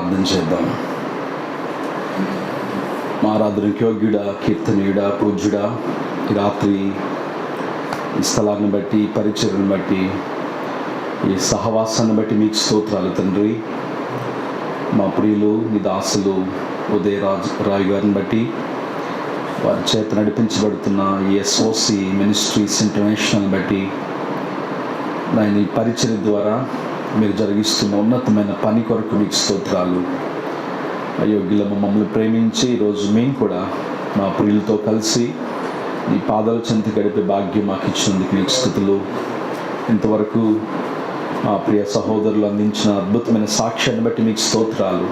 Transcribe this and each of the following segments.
ప్రార్థన చేద్దాం. మా ఆరాధనకి యోగ్యుడా, కీర్తనీయుడా, పూజ్యుడా, ఈ రాత్రి ఈ స్థలాన్ని బట్టి, పరిచర్ను బట్టి, ఈ సహవాసాన్ని బట్టి మీకు స్తోత్రాలు తండ్రి. మా ప్రియులు మీ దాసులు ఉదయరాయ్ గారిని బట్టి, వారి చేత నడిపించబడుతున్న ఈ ఎస్ఓసి మినిస్ట్రీస్ ఇంటర్నేషనల్ బట్టి, ఆయన ఈ పరిచర్య ద్వారా మీరు జరిగిస్తున్న ఉన్నతమైన పని కొరకు మీకు స్తోత్రాలు. అయోగ్యుల మమ్మల్ని ప్రేమించి ఈరోజు మేము కూడా మా ప్రియులతో కలిసి ఈ పాదాల చెంత గడిపే భాగ్యం మాకు ఇచ్చినందుకు మీకు స్తుతులు. ఇంతవరకు మా ప్రియ సహోదరులు అందించిన అద్భుతమైన సాక్ష్యాన్ని బట్టి మీకు స్తోత్రాలు.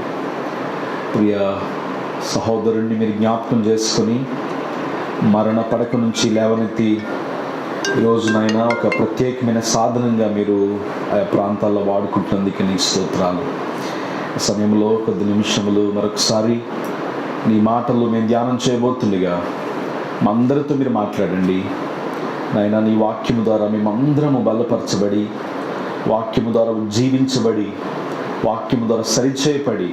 ప్రియ సహోదరుణ్ణి మీరు జ్ఞాపకం చేసుకొని మరణ పడక నుంచి లేవనెత్తి ఈరోజునైనా ఒక ప్రత్యేకమైన సాధనంగా మీరు ఆయా ప్రాంతాల్లో వాడుకుంటున్నందుకు నీకు స్తోత్రాలు. ఈ సమయంలో కొద్ది నిమిషములు మరొకసారి నీ మాటలు మేము ధ్యానం చేయబోతుండగా మా అందరితో మీరు మాట్లాడండి నాయనా. నీ వాక్యము ద్వారా మేమందరము బలపరచబడి, వాక్యము ద్వారా జీవించబడి, వాక్యము ద్వారా సరిచేయబడి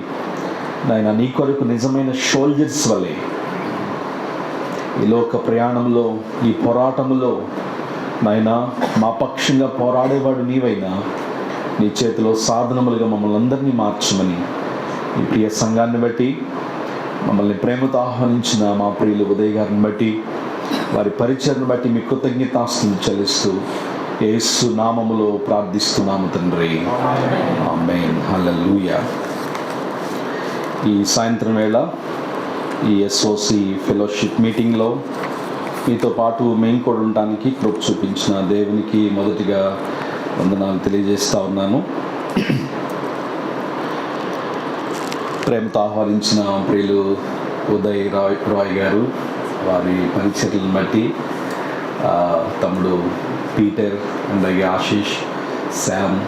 నాయనా నీ కొరకు నిజమైన సోల్జర్స్ వలె ఈ లోక ప్రయాణంలో, ఈ పోరాటంలో నాయనా మా పక్షంగా పోరాడేవాడు నీవైనా నీ చేతిలో సాధనములుగా మమ్మల్ని అందరినీ మార్చమని ఈ ప్రియ సంఘాన్ని బట్టి, మమ్మల్ని ప్రేమతో ఆహ్వానించిన మా ప్రియులు ఉదయ్ గారిని బట్టి, వారి పరిచయను బట్టి మీ కృతజ్ఞతాస్తులు చెల్లిస్తూ యేసు నామములో ప్రార్థిస్తున్నాము తండ్రి, ఆమేన్. హల్లెలూయా. ఈ సాయంత్రం వేళ ఈ ఎస్ఓసి ఫెలోషిప్ మీటింగ్లో మీతో పాటు మేము కూడా ఉండటానికి కృప చూపించిన దేవునికి మొదటిగా వందనాలు తెలియజేస్తూ ఉన్నాను. ప్రేమతో ఆహ్వానించిన ప్రియులు ఉదయ్ రాయ్ గారు, వారి పరిచర్యలను బట్టి తమ్ముడు పీటర్, అలాగే ఆశీష్, శామ్,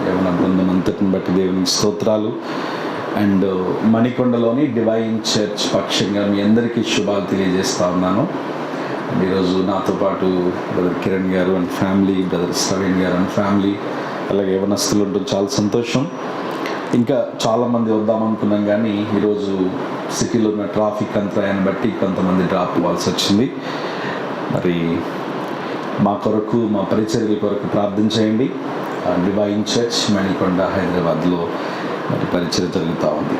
యవన బృందం అంతటిని బట్టి దేవునికి స్తోత్రాలు. అండ్ మణికొండలోని డివైన్ చర్చ్ పక్షంగా మీ అందరికీ శుభాలు తెలియజేస్తూ ఉన్నాను. ఈరోజు నాతో పాటు బ్రదర్ కిరణ్ గారు అండ్ ఫ్యామిలీ, బ్రదర్ ప్రవీణ్ గారు అండ్ ఫ్యామిలీ, అలాగే యవనస్తులు ఉంటుంది, చాలా సంతోషం. ఇంకా చాలామంది వద్దామనుకున్నాం కానీ ఈరోజు సిటీలో ఉన్న ట్రాఫిక్ అంతరాయాన్ని బట్టి కొంతమంది డ్రాప్ అవ్వాల్సి వచ్చింది. మరి మా కొరకు, మా పరిచర్యల కొరకు ప్రార్థన చేయండి. డివైన్ చర్చ్ మణికొండ, హైదరాబాద్లో మరి పరిచర్య జరుగుతూ ఉంది.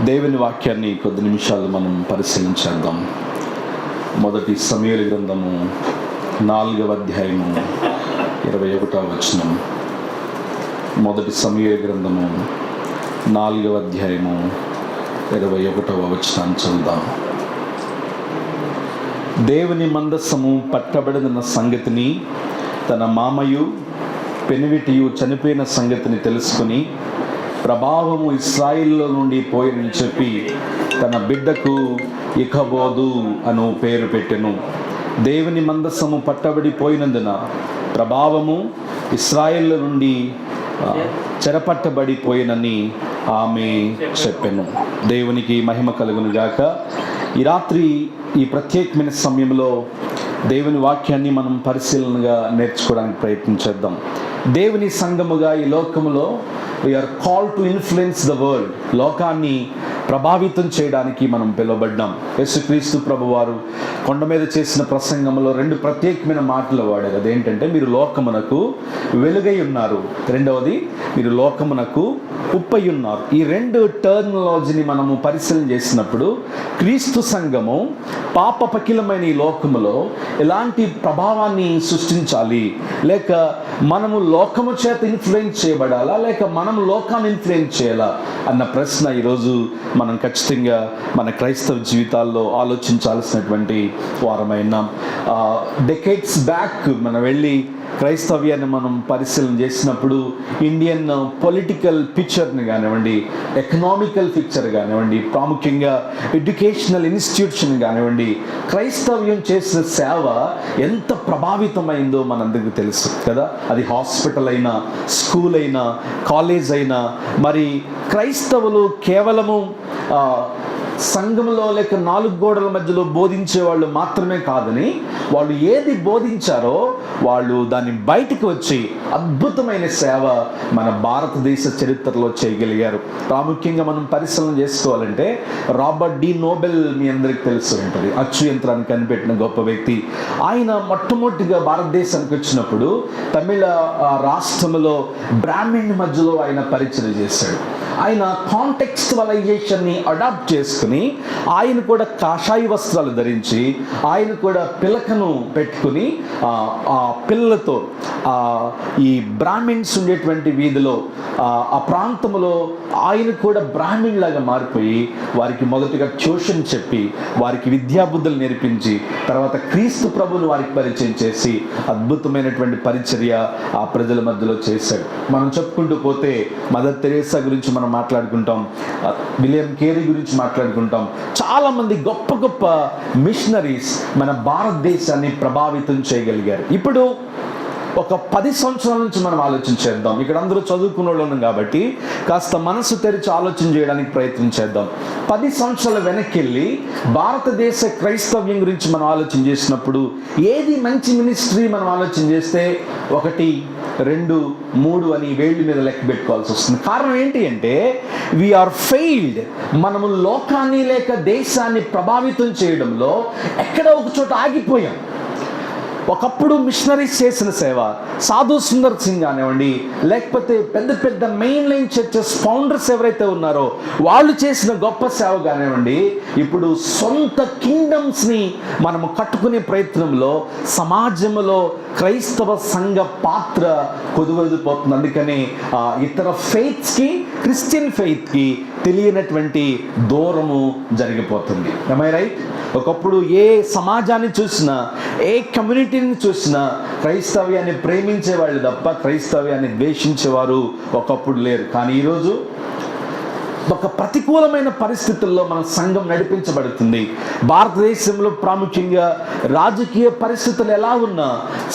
దేవుని వాక్యాన్ని కొద్ది నిమిషాలు మనం పరిశీలించేద్దాం. మొదటి సమూయేలు గ్రంథము 4వ అధ్యాయము 21వ వచనం. మొదటి సమూయేలు గ్రంథము 4వ అధ్యాయము 21వ వచనాన్ని చదువుదాం. దేవుని మందస్సము పట్టబడిన సంగతిని తన మామయు పెనివిటియు చనిపోయిన సంగతిని తెలుసుకుని ప్రభావము ఇశ్రాయేలులో నుండి పోయినని చెప్పి తన బిడ్డకు ఇకబోదు అను పేరు పెట్టెను. దేవుని మందస్సము పట్టబడిపోయినందున ప్రభావము ఇశ్రాయేలులో నుండి చెరపట్టబడిపోయినని ఆమె చెప్పెను. దేవునికి మహిమ కలుగును గాక. ఈ రాత్రి ఈ ప్రత్యేకమైన సమయంలో దేవుని వాక్యాన్ని మనం పరిశీలనగా నేర్చుకోవడానికి ప్రయత్నించేద్దాం. దేవుని సంఘముగా ఈ లోకములో we are called to influence the world. లోకాన్ని ప్రభావితం చేయడానికి మనం పిలువబడ్డాం. యేసుక్రీస్తు ప్రభువారు కొండ మీద చేసిన ప్రసంగంలో 2 ప్రత్యేకమైన మాటలు వాడారు. అదేంటంటే, మీరు లోకమునకు వెలుగై ఉన్నారు, రెండవది మీరు లోకమునకు ఉప్పై ఉన్నారు. ఈ 2 టర్మినాలజీని మనము పరిశీలన చేసినప్పుడు క్రీస్తు సంఘము పాపపకిలమైన ఈ లోకములో ఎలాంటి ప్రభావాన్ని సృష్టించాలి, లేక మనము లోకము చేత ఇన్ఫ్లుయెన్స్ చేయబడాలా, లేక మనం లోకాన్ని ఇన్ఫ్లుయెన్స్ చేయాలా అన్న ప్రశ్న ఈరోజు మనం ఖచ్చితంగా మన క్రైస్తవ జీవితాల్లో ఆలోచించాల్సినటువంటి వారమైన. డెకేడ్స్ బ్యాక్ మనం వెళ్ళి క్రైస్తవ్యాన్ని మనం పరిశీలన చేసినప్పుడు ఇండియన్ పొలిటికల్ పిక్చర్ని కానివ్వండి, ఎకనామికల్ పిక్చర్ కానివ్వండి, ప్రాముఖ్యంగా ఎడ్యుకేషనల్ ఇన్స్టిట్యూషన్ కానివ్వండి, క్రైస్తవ్యం చేసిన సేవ ఎంత ప్రభావితమైందో మనందరికీ తెలుసు కదా. అది హాస్పిటల్ అయినా, స్కూల్ అయినా, కాలేజ్ అయినా, మరి క్రైస్తవులు కేవలము సంఘంలో లేక 4 గోడల మధ్యలో బోధించే వాళ్ళు మాత్రమే కాదని, వాళ్ళు ఏది బోధించారో వాళ్ళు దాన్ని బయటికి వచ్చి అద్భుతమైన సేవ మన భారతదేశ చరిత్రలో చేయగలిగారు. ప్రాముఖ్యంగా మనం పరిశీలన చేసుకోవాలంటే రాబర్ట్ డి నోబెల్ మీ అందరికి తెలుసు ఉంటుంది, అచ్చు యంత్రాన్ని కనిపెట్టిన గొప్ప వ్యక్తి. ఆయన మొట్టమొదటిగా భారతదేశానికి వచ్చినప్పుడు తమిళ రాష్ట్రంలో బ్రాహ్మణ్ మధ్యలో ఆయన పరిచయం చేశాడు. ఆయన కాంటెక్స్చువలైజేషన్ని అడాప్ట్ చేసుకుని ఆయన కూడా కాషాయ వస్త్రాలు ధరించి, ఆయన కూడా పిలకను పెట్టుకుని ఆ పిల్లలతో ఈ బ్రాహ్మిన్స్ ఉండేటువంటి వీధిలో ఆ ప్రాంతంలో ఆయన కూడా బ్రాహ్మణ్ లాగా మారిపోయి వారికి మొదటిగా ట్యూషన్ చెప్పి వారికి విద్యాబుద్ధులు నేర్పించి తర్వాత క్రీస్తు ప్రభువును వారికి పరిచయం చేసి అద్భుతమైనటువంటి పరిచర్య ఆ ప్రజల మధ్యలో చేశాడు. మనం చెప్పుకుంటూ పోతే మదర్ తెరేసా గురించి మనం మాట్లాడుకుంటాం, విలియం కేరీ గురించి మాట్లాడుకుంటాం. చాలామంది గొప్ప గొప్ప మిషనరీస్ మన భారతదేశాన్ని ప్రభావితం చేయగలిగారు. ఇప్పుడు ఒక 10 సంవత్సరాల నుంచి మనం ఆలోచించేద్దాం. ఇక్కడ అందరూ చదువుకున్న వాళ్ళు ఉన్నాం కాబట్టి కాస్త మనసు తెరిచి ఆలోచన చేయడానికి ప్రయత్నం చేద్దాం. 10 సంవత్సరాల వెనక్కి వెళ్ళి భారతదేశ క్రైస్తవ్యం గురించి మనం ఆలోచన చేసినప్పుడు ఏది మంచి మినిస్ట్రీ మనం ఆలోచన చేస్తే 1, 2, 3 అని వేళ్ళ మీద లెక్క పెట్టుకోవాల్సి వస్తుంది. కారణం ఏంటి అంటే వీఆర్ ఫెయిల్డ్. మనము లోకాన్ని లేక దేశాన్ని ప్రభావితం చేయడంలో ఎక్కడో ఒక చోట ఆగిపోయాం. ఒకప్పుడు మిషనరీస్ చేసిన సేవ, సాధు సుందర్ సింగ్ కానివ్వండి, లేకపోతే పెద్ద పెద్ద మెయిన్ లైన్ చర్చెస్ ఫౌండర్స్ ఎవరైతే ఉన్నారో వాళ్ళు చేసిన గొప్ప సేవ కానివ్వండి, ఇప్పుడు సొంత కింగ్డమ్స్ని మనము కట్టుకునే ప్రయత్నంలో సమాజంలో క్రైస్తవ సంఘ పాత్ర కొదువదిపోతుంది. అందుకని ఇతర ఫెయిత్స్కి, క్రిస్టియన్ ఫెయిత్కి తెలియనటువంటి దూరము జరిగిపోతుంది. am I right? ఒకప్పుడు ఏ సమాజాన్ని చూసినా, ఏ కమ్యూనిటీని చూసినా క్రైస్తవ్యాన్ని ప్రేమించేవాళ్ళు తప్ప క్రైస్తవ్యాన్ని ద్వేషించేవారు ఒకప్పుడు లేరు. కానీ ఈరోజు ఒక ప్రతికూలమైన పరిస్థితుల్లో మన సంఘం నడిపించబడుతుంది. భారతదేశంలో ప్రాముఖ్యంగా రాజకీయ పరిస్థితులు ఎలా ఉన్నా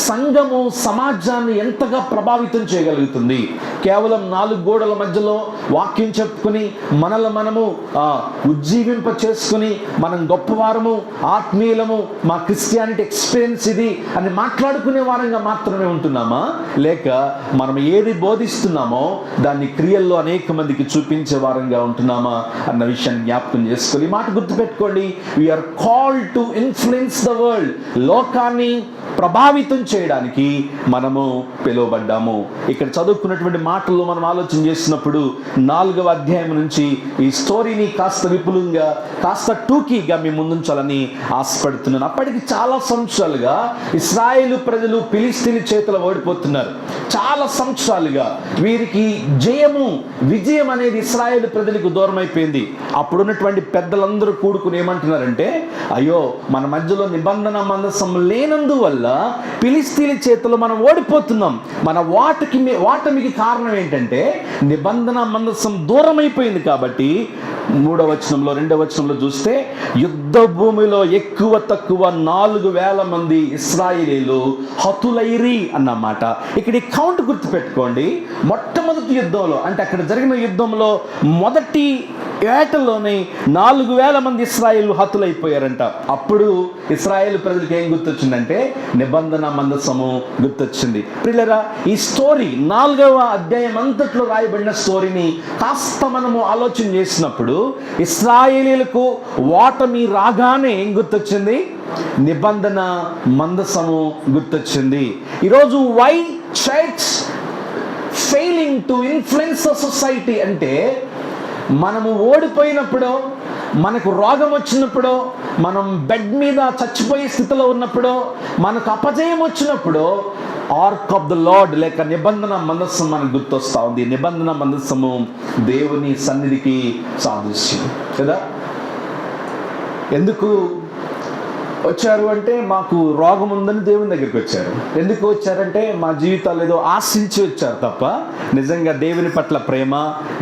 సంఘము సమాజాన్ని ఎంతగా ప్రభావితం చేయగలుగుతుంది. కేవలం 4 గోడల మధ్యలో వాక్యం చెప్పుకుని మనము ఉజ్జీవింప చేసుకుని మనం గొప్పవారము, ఆత్మీయులము, మా క్రిస్టియానిటీ ఎక్స్పీరియన్స్ ఇది అని మాట్లాడుకునే వారంగా మాత్రమే ఉంటున్నామా, లేక మనం ఏది బోధిస్తున్నామో దాన్ని క్రియల్లో అనేక మందికి చూపించే వారంగా ఉంటున్నామా అన్న విషయాన్ని జ్ఞాపకం చేసుకోవాలి. ఈ మాట గుర్తుపెట్టుకోండి, we are called to influence the world. లోకాన్ని ప్రభావితం చేయడానికి మనము పిలువబడ్డాము. ఇక్కడ చదువుకున్నటువంటి మాటల్లో మనం ఆలోచన చేసినప్పుడు 4వ అధ్యాయం నుంచి ఈ స్టోరీని కాస్త విపులంగా, కాస్త టూకీగా మీ ముందుంచాలని ఆశపడుతున్నాను. అప్పటికి చాలా సంవత్సరాలుగా ఇశ్రాయేలు ప్రజలు ఫిలిష్తీయుల చేతిలో ఓడిపోతున్నారు. చాలా సంవత్సరాలుగా వీరికి విజయం అనేది ఇశ్రాయేలు ప్రజలకు దూరం అయిపోయింది. అప్పుడున్నటువంటి పెద్దలందరూ కూడుకుని ఏమంటున్నారంటే, అయ్యో మన మధ్యలో నిబంధన మందసం లేనందువల్ల ఫిలిష్తీయుల చేతిలో మనం ఓడిపోతున్నాం. మన ఓటమికి కారణం ఏంటంటే నిబంధన మందసం దూరం అయిపోయింది. కాబట్టి 3వ వచనంలో 2వ వచనంలో చూస్తే యుద్ధ భూమిలో ఎక్కువ తక్కువ 4,000 మంది ఇశ్రాయేలీలు హతులైరి అన్నమాట. ఇక్కడ ఈ కౌంట్ గుర్తుపెట్టుకోండి. మొట్టమొదటి యుద్ధంలో, అంటే అక్కడ జరిగిన యుద్ధంలో మొదటి ఏటలోనే 4,000 మంది ఇశ్రాయేలు హతులైపోయారంట. అప్పుడు ఇశ్రాయేలు ప్రజలకు ఏం గుర్తొచ్చిందంటే నిబంధన మందసము గుర్తొచ్చింది. ప్రియులారా, ఈ స్టోరీ 4వ అధ్యాయం అంతట్లో రాయబడిన స్టోరీని కాస్త మనము ఆలోచన చేసినప్పుడు ఇశ్రాయేలీలకు ఓటమి రాగానే ఏం గుర్తొచ్చింది? నిబంధన మందసము గుర్తొచ్చింది. ఈరోజు why church failing to influence the society అంటే, మనము ఓడిపోయినప్పుడు, మనకు రోగం వచ్చినప్పుడు, మనం బెడ్ మీద చచ్చిపోయే స్థితిలో ఉన్నప్పుడు, మనకు అపజయం వచ్చినప్పుడు ఆర్క్ ఆఫ్ ద లార్డ్ లేక నిబంధన మందస్సం మనకు గుర్తొస్తా ఉంది. నిబంధన మందస్సము దేవుని సన్నిధికి సాదృశ్యం కదా. ఎందుకు వచ్చారు అంటే మాకు రోగం ఉందని దేవుని దగ్గరికి వచ్చారు. ఎందుకు వచ్చారంటే మా జీవితాలు ఏదో ఆశించి వచ్చారు తప్ప నిజంగా దేవుని పట్ల ప్రేమ,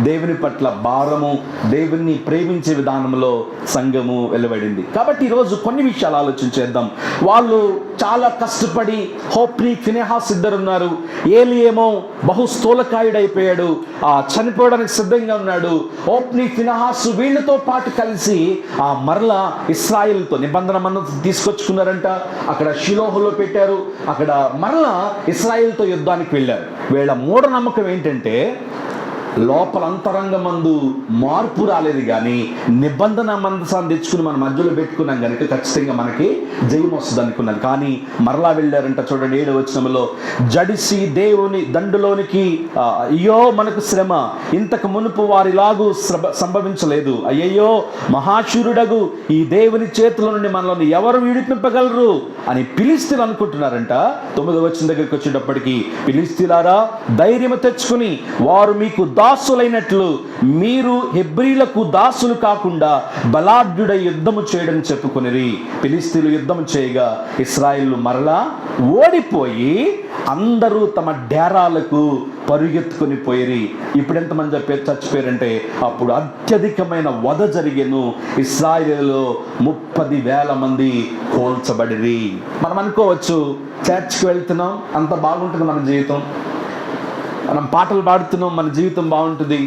దేవుని పట్ల భారము, దేవుని ప్రేమించే విధానంలో సంఘము వెలువడింది. కాబట్టి ఈరోజు కొన్ని విషయాలు ఆలోచించేద్దాం. వాళ్ళు చాలా కష్టపడి హోప్ని, ఫినెహాస్ ఇద్దరు ఉన్నారు. ఏలి ఏమో బహు స్థూలకాయుడైపోయాడు, చనిపోవడానికి సిద్ధంగా ఉన్నాడు. హోప్ని, ఫినెహాస్ వీళ్ళతో పాటు కలిసి మరలా ఇశ్రాయేలుతో నిబంధన మన్నతు తీసుకొచ్చుకున్నారంట. అక్కడ షిలోహులో పెట్టారు. అక్కడ మరలా ఇశ్రాయేలుతో యుద్ధానికి వెళ్ళారు. వీళ్ళ మూఢనమ్మకం ఏంటంటే లోపల అంతరంగమందు మార్పు రాలేదు, కానీ నిబంధన మందసాన్ని తెచ్చుకుని మన మధ్యలో పెట్టుకున్నాం కనుక ఖచ్చితంగా మనకి జయం వస్తుంది అనుకున్నాను. కానీ మరలా వెళ్ళారంట. చూడండి 7వ వచనంలో, జడిసి దేవుని దండులోనికి, అయ్యో మనకు శ్రమ, ఇంతకు మునుపు వారిలాగూ సంభవించలేదు. అయ్యయ్యో మహాశూరుడగు ఈ దేవుని చేతుల నుండి మనల్ని ఎవరు విడిపింపగలరు అని ఫిలిష్తీయులు అనుకుంటున్నారంట. 9వ వచనం దగ్గరికి వచ్చేటప్పటికి, ఫిలిష్తీయులారా ధైర్యం తెచ్చుకుని వారు మీకు దాసులైనట్లు మీరు హెబ్రీలకు దాసులు కాకుండా బలాఢ్యుడై యుద్ధము చేయడం చెప్పుకొనిరి. ఫిలిష్తీయులు యుద్ధం చేయగా ఇశ్రాయేలు మరలా ఓడిపోయి అందరూ తమ డేరాలకు పరుగెత్తుకొని పోయిరి. ఇప్పుడు ఎంతమంది చచ్చిపోయారంటే అప్పుడు అత్యధికమైన వధ జరిగేను. ఇశ్రాయేలులో 30,000 మంది కోల్చబడిరి. మనం అనుకోవచ్చు చర్చ్కి వెళ్తున్నాం, అంత బాగుంటుంది మన జీవితం, మనం పాటలు పాడుతున్నాం, మన జీవితం బాగుంటుంది.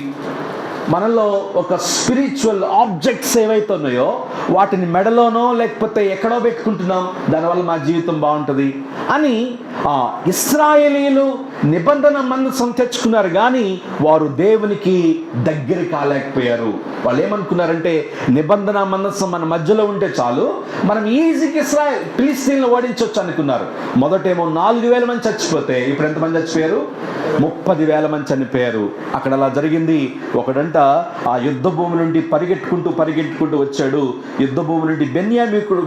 మనలో ఒక స్పిరిచువల్ ఆబ్జెక్ట్స్ ఏవైతే ఉన్నాయో వాటిని మెడలోనో లేకపోతే ఎక్కడో పెట్టుకుంటున్నాం, దానివల్ల మా జీవితం బాగుంటుంది అని ఇశ్రాయేలీయులు నిబంధన మందసం తెచ్చుకున్నారు, కానీ వారు దేవునికి దగ్గర కాలేకపోయారు. వాళ్ళు ఏమనుకున్నారంటే నిబంధన మందసం మన మధ్యలో ఉంటే చాలు, మనం ఈజీగా ఫిలిష్తీయులను ఓడించవచ్చు అనుకున్నారు. మొదటేమో 4,000 మంది చచ్చిపోతే ఇప్పుడు ఎంతమంది చచ్చిపోయారు? 30,000 మంది చనిపోయారు. అక్కడ అలా జరిగింది. ఒకడంట ఆ యుద్ధ భూమి నుండి పరిగెట్టుకుంటూ వచ్చాడు. యుద్ధ భూమి నుండి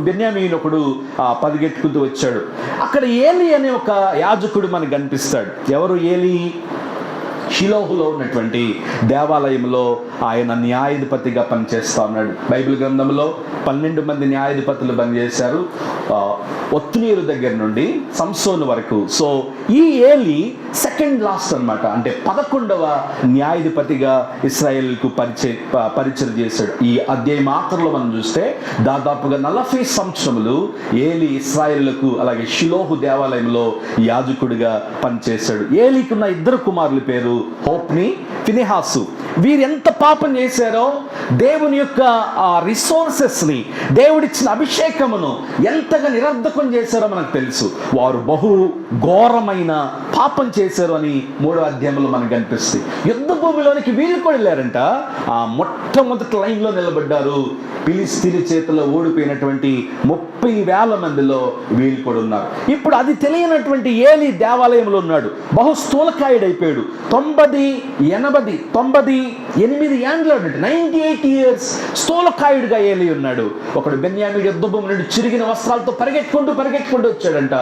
బెన్యామీనొకడు పరిగెట్టుకుంటూ వచ్చాడు. అక్కడ ఏలి అనే ఒక యాజకుడు మనకు కనిపిస్తాడు. ఎవరు ఏలి? షిలోహులో ఉన్నటువంటి దేవాలయంలో ఆయన న్యాయాధిపతిగా పనిచేస్తా ఉన్నాడు. బైబిల్ గ్రంథంలో 12 మంది న్యాయాధిపతులు పనిచేశారు, ఒత్నీయుల దగ్గర నుండి సంసోను వరకు. సో ఈ ఏలి సెకండ్ లాస్ట్ అనమాట, అంటే 11వ న్యాయాధిపతిగా ఇశ్రాయేలుకు పరిచయం చేశాడు. ఈ అధ్యాయం ఆఖరిలో మనం చూస్తే దాదాపుగా 40 సంవత్సరములు ఏలి ఇశ్రాయేలుకు అలాగే షిలోహు దేవాలయంలో యాజకుడిగా పనిచేశాడు. ఏలికున్న 2 కుమారుల పేరు హోప్ని, ఫినెహాసు. వీరు ఎంత పాపం చేశారో దేవుని యొక్క రిసోర్సెస్ని, దేవుడిచ్చిన అభిషేకమును ఎంతగా నిరర్ధకం చేశారో మనకు తెలుసు. వారు బహు ఘోరమైన పాపం చేశారు అని 3వ అధ్యాయంలో మనకు కనిపిస్తుంది. యుద్ధ భూమిలోనికి వీళ్ళు కూడా వెళ్ళారంట. మొట్టమొదటి లైన్లో నిలబడ్డారు. ఫిలిష్తీయుల చేతిలో ఓడిపోయినటువంటి 30,000 మందిలో వీళ్ళు కూడా ఉన్నారు. ఇప్పుడు అది తెలియనటువంటి ఏలి దేవాలయంలో ఉన్నాడు. బహు స్థూలకాయుడైపోయాడు. 98 ఏండ్లు 98 ఇయర్స్ స్థూలకాయుడిగా ఏలి ఉన్నాడు. ఒకడు బెన్యామీను యుద్ధ భూమి నుండి చిరిగిన వస్త్రాలతో పరిగెట్టుకుంటూ వచ్చాడంట.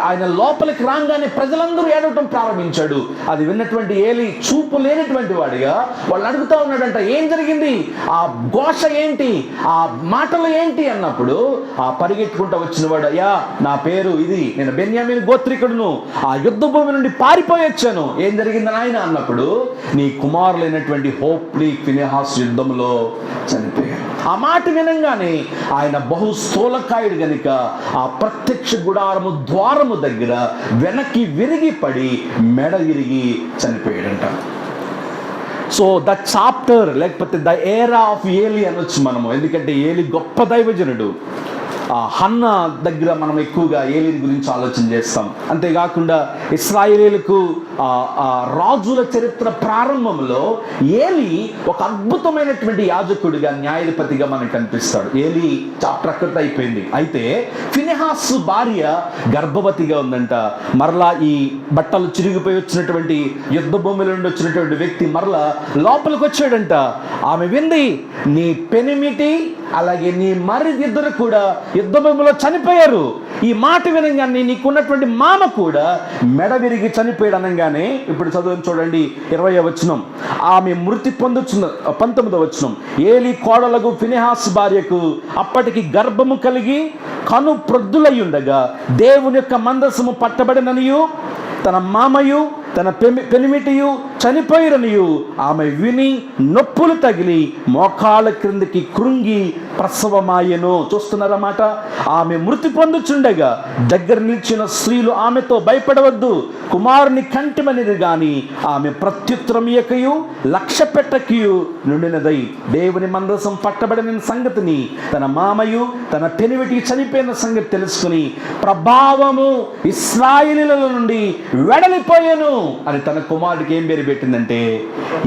ఆయన లోపలికి రాగానే ప్రజలందరూ ఏడవటం ప్రారంభించాడు. అది విన్నటువంటి ఏలి చూపు లేనటువంటి వాడిగా వాళ్ళు అడుగుతా ఉన్నాడంట, ఏం జరిగింది, ఆ ఘోష ఏంటి, ఆ మాటలు ఏంటి అన్నప్పుడు ఆ పరిగెట్టుకుంటూ వచ్చిన వాడు, అయ్యా నా పేరు ఇది, నేను బెన్యామీను గోత్రికుడును, ఆ యుద్ధ భూమి నుండి పారిపోయి వచ్చాను, ఏం జరిగింది నాయన అన్నప్పుడు నీ కుమారులైనటువంటి హోప్ని, ఫినెహాస్ యుద్ధంలో చనిపోయారు. ఆ మాట వినంగానే ఆయన బహు స్థూలకాయుడు గనుక ఆ ప్రత్యక్ష గుడారము ద్వారము దగ్గర వెనక్కి విరిగి పడి మెడ విరిగి చనిపోయాడంట. సో ద చాప్టర్ లేకపోతే ద ఏరా ఆఫ్ ఏలి అనొచ్చు మనము, ఎందుకంటే ఏలి గొప్ప దైవజనుడు. హన్న దగ్గర మనం ఎక్కువగా ఏలిని గురించి ఆలోచన చేస్తాం. అంతేకాకుండా ఇశ్రాయేలీలకు రాజుల చరిత్ర ప్రారంభంలో ఏలి ఒక అద్భుతమైనటువంటి యాజకుడిగా, న్యాయాధిపతిగా మనకు కనిపిస్తాడు. ఏలి ప్రకృతి అయిపోయింది. అయితే ఫినెహాసు భార్య గర్భవతిగా ఉందంట. మరలా ఈ బట్టలు చిరిగిపోయి వచ్చినటువంటి యుద్ధ భూమిలో నుండి వచ్చినటువంటి వ్యక్తి మరలా లోపలికి వచ్చాడంట. ఆమె వింది, నీ పెనిమిటి అలాగే నీ మరిదిద్దరు కూడా యుద్ధ భూమిలో చనిపోయారు. ఈ మాట వినగానే నీకున్నటువంటి మామ కూడా మెడ విరిగి చనిపోయాడు అనగానే, ఇప్పుడు చదువుని చూడండి 20వ వచనం, ఆమె మృతి పొందుచున్న 19వ వచనం, ఏలి కోడలకు ఫినెహాసు భార్యకు అప్పటికి గర్భము కలిగి కను ప్రొద్దులై ఉండగా దేవుని యొక్క మందసము పట్టబడిననియు తన మామయు తన పెనిమిటియు చనిపోయిరనియు ఆమె విని నొప్పులు తగిలి మోకాళ్ళ క్రిందికి కృంగి ప్రసవమాయెను. చూస్తున్నారన్నమాట. ఆమె మృతి పొందుచుండగా దగ్గర నిలిచిన స్త్రీలు ఆమెతో భయపడవద్దు, కుమారుని కంటిమనిది గాని ఆమె ప్రత్యుత్తరం ఇయ్యకయు లక్ష్య పెట్టకయు నుండినదై దేవుని మందసం పట్టబడిన సంగతిని తన మామయు తన పెనిమిటి చనిపోయిన సంగతి తెలుసుకుని ప్రభావము ఇశ్రాయేలీయుల నుండి వెడలిపోయెను అని తన కుమారుడికి ఏం పేరు పెట్టిందంటే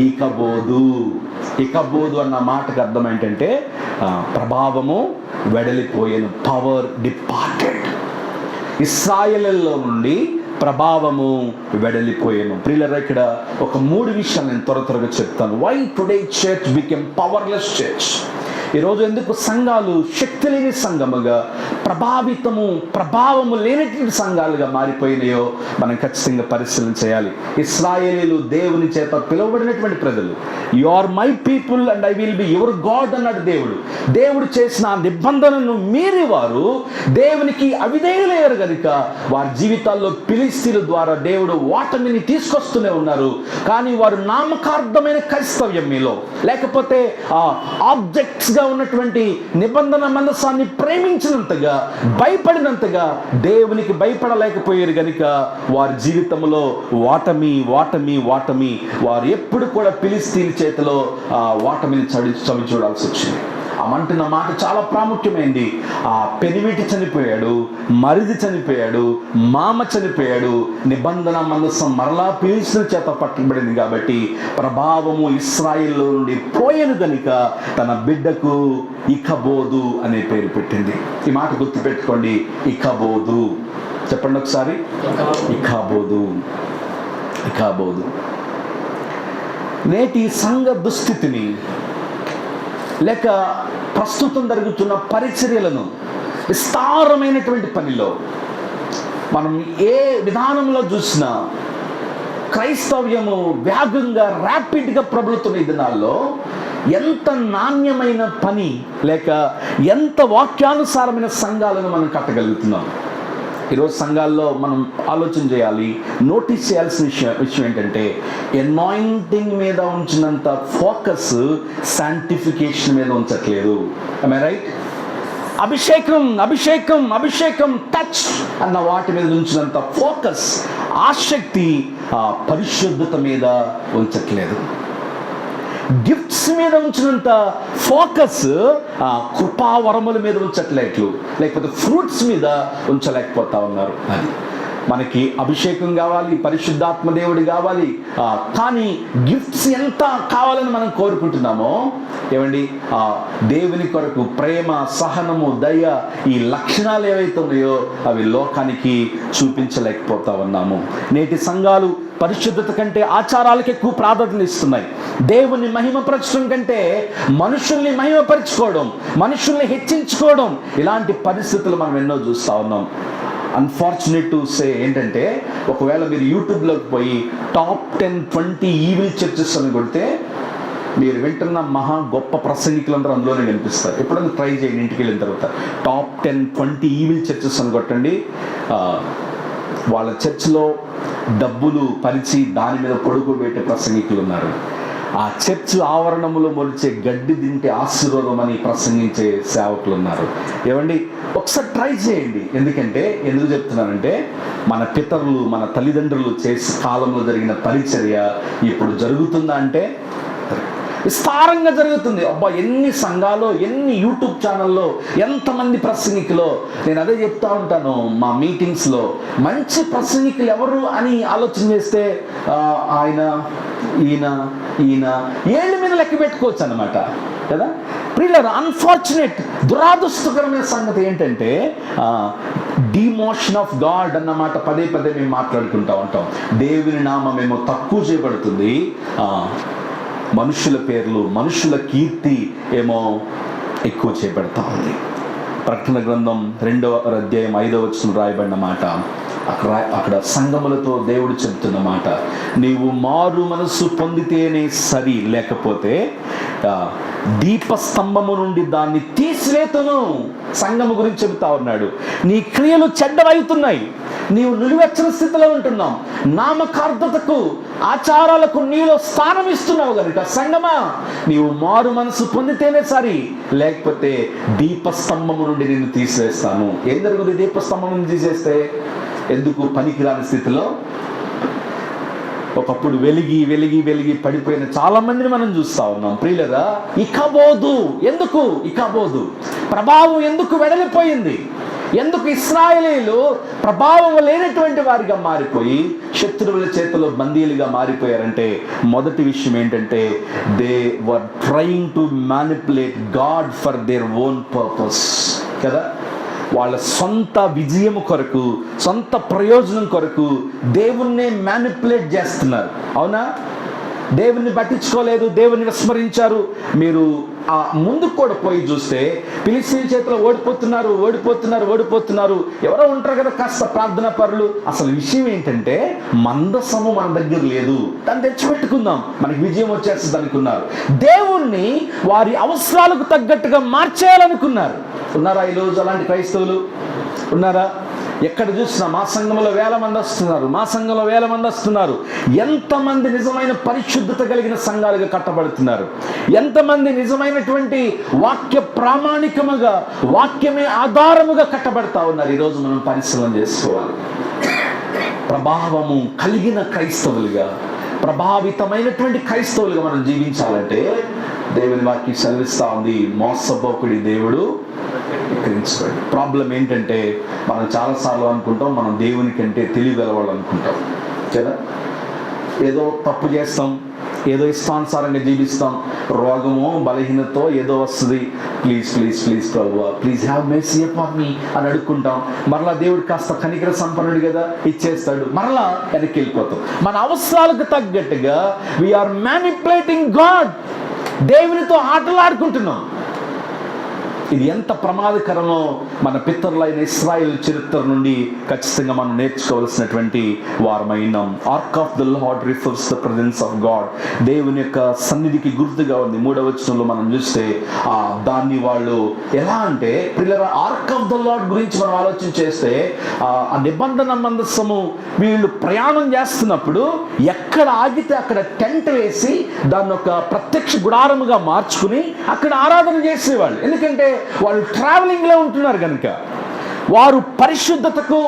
ఇకబోదు. ఇకబోదు అన్న మాటకు అర్థం ఏంటంటే ప్రభావము వెడలిపోయెను, పవర్ డిపార్టెడ్. ఇశ్రాయేలులో నుండి ప్రభావము వెడలిపోయాను. ప్రియులారా, ఇక్కడ ఒక 3 విషయాలు నేను త్వరగా చెప్తాను. Why today church became powerless church. ఈరోజు ఎందుకు సంఘాలు శక్తి లేని సంఘముగా, ప్రభావము లేనటువంటి సంఘాలుగా మారిపోయినాయో మనం ఖచ్చితంగా పరిశీలన చేయాలి. ఇశ్రాయేలీలు దేవుని చేత పిలువబడినటువంటి ప్రజలు. You are my people and I will be your God అన్నాడు దేవుడు. దేవుడు చేసిన నిబంధనను మీరి వారు దేవునికి అవిధేయులయ్యారు కనుక వారి జీవితాల్లో ఫిలిష్తీయుల ద్వారా దేవుడు ఓటమిని తీసుకొస్తూనే ఉన్నారు. కానీ వారు నామకార్థమైన క్రైస్తవ్యం మీలో, లేకపోతే ఆబ్జెక్ట్స్గా ఉన్నటువంటి నిబంధన మందసాన్ని ప్రేమించినంతగా, భయపడినంతగా దేవునికి భయపడలేకపోయారు కనుక వారి జీవితంలో ఓటమి ఓటమి ఓటమి. వారు ఎప్పుడు కూడా ఫిలిష్తీయుల చేతిలో ఓటమిని చవి చూడాల్సి వచ్చింది. అమంటున్న మాట చాలా ప్రాముఖ్యమైంది. ఆ పెనిమిటి చనిపోయాడు, మరిది చనిపోయాడు, మామ చనిపోయాడు, నిబంధన మందసం మరలా ఫిలిష్తీయుల చేత పట్టబడింది కాబట్టి ప్రభావము ఇశ్రాయేలు నుండి పోయెను కనుక తన బిడ్డకు ఇకబోదు అనే పేరు పెట్టింది. ఈ మాట గుర్తుపెట్టుకోండి, ఇకబోదు. చెప్పండి ఒకసారి, ఇకబోదు. ఇకబోదు. నేటి సంఘ దుస్థితిని లేక ప్రస్తుతం జరుగుతున్న పరిచర్యలను, విస్తారమైనటువంటి పనిలో మనం ఏ విధానంలో చూసినా క్రైస్తవ్యము వేగంగా ర్యాపిడ్గా ప్రబలుతున్న ఈ దినాల్లో ఎంత నాణ్యమైన పని లేక ఎంత వాక్యానుసారమైన సంఘాలను మనం కట్టగలుగుతున్నాం. ఈరోజు సంఘాల్లో మనం ఆలోచన చేయాలి, నోటీస్ చేయాల్సిన విషయం ఏంటంటే అనాయింటింగ్ మీద ఉంచినంత ఫోకస్ శాంటిఫికేషన్ మీద ఉంచట్లేదు. am I right? అభిషేకం అభిషేకం అభిషేకం టచ్ అన్న వాటి మీద ఉంచినంత ఫోకస్, ఆసక్తి పరిశుద్ధత మీద ఉంచట్లేదు. గిఫ్ట్స్ మీద ఉంచినంత ఫోకస్ కృపావరముల మీద ఉంచట్లేదు, లేకపోతే ఫ్రూట్స్ మీద ఉంచలేకపోతా ఉన్నారు. అది మనకి అభిషేకం కావాలి, పరిశుద్ధాత్మ దేవుడు కావాలి, కానీ గిఫ్ట్స్ ఎంత కావాలని మనం కోరుకుంటున్నామో, ఏమండి, దేవుని కొరకు ప్రేమ, సహనము, దయ, ఈ లక్షణాలు ఏవైతే ఉన్నాయో అవి లోకానికి చూపించలేకపోతా ఉన్నాము. నేటి సంఘాలు పరిశుద్ధత కంటే ఆచారాలకు ఎక్కువ ప్రాధాన్యత ఇస్తున్నాయి. దేవుని మహిమపరచడం కంటే మనుషుల్ని మహిమపరచుకోవడం, మనుషుల్ని హెచ్చించుకోవడం, ఇలాంటి పరిస్థితులు మనం ఎన్నో చూస్తూ ఉన్నాం. అన్ఫార్చునేట్ టు సే ఏంటంటే, ఒకవేళ మీరు యూట్యూబ్లోకి పోయి టాప్ 10-20 ఈవిల్ చర్చెస్ అని కొడితే మీరు వింటున్న మహా గొప్ప ప్రసంగికులందరూ అందులోనే కనిపిస్తారు. ఎప్పుడైనా ట్రై చేయండి, ఇంటికి వెళ్ళిన తర్వాత టాప్ 10-20 ఈవిల్ చర్చెస్ అని కొట్టండి. వాళ్ళ చర్చ్లో డబ్బులు పరిచి దాని మీద పొడుగుబెట్టే ప్రసంగికులు ఉన్నారు. ఆ చర్చ్ ఆవరణములో మొలిచే గడ్డి తింటే ఆశీర్వాదం అని ప్రసంగించే సేవకులు ఉన్నారు. ఏమండి, ఒకసారి ట్రై చేయండి. ఎందుకు చెప్తున్నానంటే, మన పితరులు, మన తల్లిదండ్రులు చేసే కాలంలో జరిగిన పరిచర్య ఇప్పుడు జరుగుతుందా అంటే విస్తారంగా జరుగుతుంది. అబ్బా, ఎన్ని సంఘాలు, ఎన్ని యూట్యూబ్ ఛానల్లో, ఎంతమంది ప్రసంగికులు. నేను అదే చెప్తా ఉంటాను మా మీటింగ్స్లో, మంచి ప్రసంగికులు ఎవరు అని ఆలోచన చేస్తే ఆయన, ఈయన ఏళ్ళ మీద లెక్క పెట్టుకోవచ్చు అన్నమాట కదా. ప్రియులారా, అన్ఫార్చునేట్, దురాదృష్టకరమైన సంగతి ఏంటంటే డిమోషన్ ఆఫ్ గాడ్ అన్నమాట పదే మేము మాట్లాడుకుంటూ ఉంటాం. దేవుని నామమేమో తక్కువ చేయబడుతుంది, మనుషుల పేర్లు, మనుషుల కీర్తి ఏమో ఎక్కువ చేయబడతా ఉంది. ప్రకటన గ్రంథం 2వ అధ్యాయం 5వ వచనం రాయబడిన మాట, అక్కడ సంఘములతో దేవుడు చెప్తున్న మాట, నీవు మారు మనస్సు పొందితేనే సరి, లేకపోతే దీపస్తంభము నుండి దాన్ని తీసివేతును. సంఘము గురించి చెబుతా ఉన్నాడు. నీ క్రియలు చెడ్డవవుతున్నాయి, నీవు నిలువెచ్చని స్థితిలో ఉంటున్నావు, నామకార్థతకు ఆచారాలకు నీలో స్థానం ఇస్తున్నావు కనుక సంఘమా, నీవు మారు మనసు పొందితేనే సరి, లేకపోతే దీపస్తంభము నుండి నిన్ను తీసివేస్తాను. ఏం జరుగుతుంది దీపస్తంభం నుండి తీసేస్తే? ఎందుకు పనికిరాని స్థితిలో ఒకప్పుడు వెలిగి వెలిగి వెలిగి పడిపోయిన చాలా మందిని మనం చూస్తా ఉన్నాం. ప్రియులరా, ఇకబోదు. ఎందుకు ఇకబోదు? ప్రభావం ఎందుకు వెడలిపోయింది? ఎందుకు ఇశ్రాయేలీయులు ప్రభావం లేనటువంటి వారిగా మారిపోయి శత్రువుల చేతిలో బందీలుగా మారిపోయారంటే, మొదటి విషయం ఏంటంటే, they were trying to manipulate God for their own purpose కదా. వాళ్ళ సొంత విజయం కొరకు, సొంత ప్రయోజనం కొరకు దేవుణ్ణే మ్యానిపులేట్ చేస్తున్నారు. అవునా? దేవుణ్ణి పట్టించుకోలేదు, దేవుణ్ణి విస్మరించారు. మీరు ఆ ముందుకు కూడా పోయి చూస్తే ఫిలిష్తీయుల చేతిలో ఓడిపోతున్నారు. ఎవరో ఉంటారు కదా కాస్త ప్రార్థనా పరులు. అసలు విషయం ఏంటంటే, మందసము మన దగ్గర లేదు, దాన్ని తెచ్చిపెట్టుకుందాం, మనకి విజయం వచ్చేస్తుంది అనుకున్నారు. దేవుణ్ణి వారి అవసరాలకు తగ్గట్టుగా మార్చేయాలనుకున్నారు. ఉన్నారా ఈరోజు అలాంటి క్రైస్తవులు? ఉన్నారా? ఎక్కడ చూసినా మా సంఘంలో వేల మంది వస్తున్నారు. ఎంతమంది నిజమైన పరిశుద్ధత కలిగిన సంఘాలుగా కట్టబడుతున్నారు? ఎంతమంది నిజమైనటువంటి వాక్య ప్రామాణికముగా, వాక్యమే ఆధారముగా కట్టబడతా ఉన్నారు? ఈరోజు మనం పరిశీలన చేసుకోవాలి. ప్రభావము కలిగిన క్రైస్తవులుగా, ప్రభావితమైనటువంటి క్రైస్తవులుగా మనం జీవించాలంటే దేవుని వాక్యం సెలవిస్తూ ఉంది, మోసపోకుడి దేవుడు ఎక్కిరించబడి. ప్రాబ్లం ఏంటంటే, మనం చాలాసార్లు అనుకుంటాం మనం దేవుని కంటే తెలియగలవాళ్ళు అనుకుంటాం కదా. ఏదో తప్పు చేస్తాం, ఏదో ఇష్టానుసారంగా జీవిస్తాం, రోగమో బలహీనతో ఏదో వస్తుంది, ప్లీజ్ ప్రభువా, please have mercy upon me అని అడుక్కుంటాం. మరలా దేవుడు కాస్త కనికర సంపన్నుడు కదా, ఇచ్చేస్తాడు, మరలా వెనక్కి వెళ్ళిపోతాం. మన అవసరాలకు తగ్గట్టుగా వీఆర్ మ్యానిపులేటింగ్ గాడ్. దేవునితో ఆటలాడుకుంటున్నాం. ఇది ఎంత ప్రమాదకరమో మన పితరులైన ఇశ్రాయేలు చరిత్ర నుండి ఖచ్చితంగా మనం నేర్చుకోవాల్సినటువంటి వారమైనాం. Ark of the Lord refers the presence of God. దేవుని యొక్క సన్నిధికి గుర్తుగా ఉంది. 3వ వచనంలో మనం చూస్తే దాన్ని వాళ్ళు ఎలా అంటే, పిల్లల ఆర్క్ ఆఫ్ ద లార్డ్ గురించి మనం ఆలోచన చేస్తే, ఆ నిబంధన మందసము వీళ్ళు ప్రయాణం చేస్తున్నప్పుడు ఎక్కడ ఆగితే అక్కడ టెంట్ వేసి దాన్ని ఒక ప్రత్యక్ష గుడారముగా మార్చుకుని అక్కడ ఆరాధన చేసేవాళ్ళు. ఎందుకంటే వాళ్ళు ట్రావెలింగ్ లో ఉంటున్నారు కనుక. వారు పరిశుద్ధతకు,